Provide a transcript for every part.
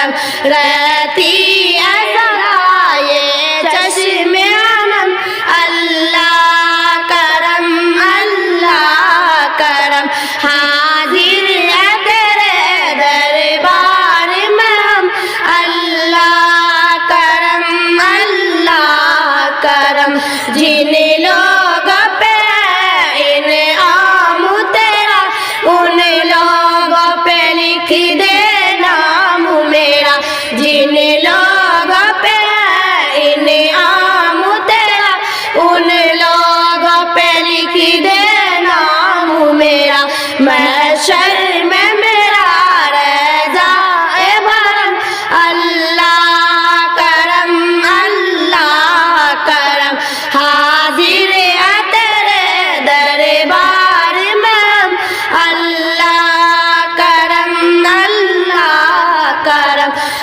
کرم رہتی ہے ذرا یہ چشم انم اللہ کرم حاضر ہے تیرے دربار میں ہم اللہ کرم جن لوگوں پہ انعام تیرا ان لوگوں پہ لکھ دے نام میرا جن لوگوں پہ انعام تیرا ان لوگوں پہ لکھ دے نام میرا محشر میں میرا رضا بھرم اللہ کرم حاضر ہے تیرے دربار میں ہم اللہ کرم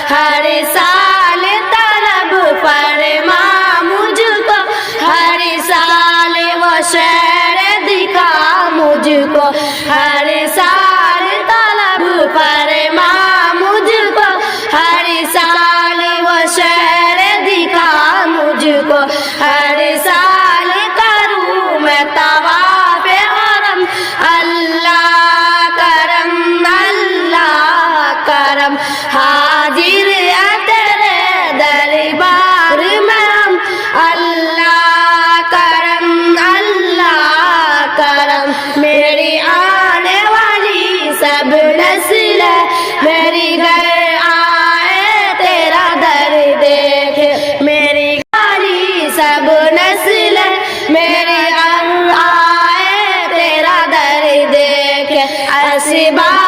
ہر سال طلب فرما مجھ کو ہر سال وہ شہر دکھا مجھ کو ہر سال طلب فرما مجھ کو ہر سال وہ شہر دکھا مجھ کو ہر سال کروں میں طواف حرم اللہ کرم حاضر ہے تیرے دربار میں ہم اللہ کرم میری آنے والی سب نسل میری گھر آئے تیرا در دیکھ میری والی سب نسل میری گھر آئے تیرا در دیکھ اسباب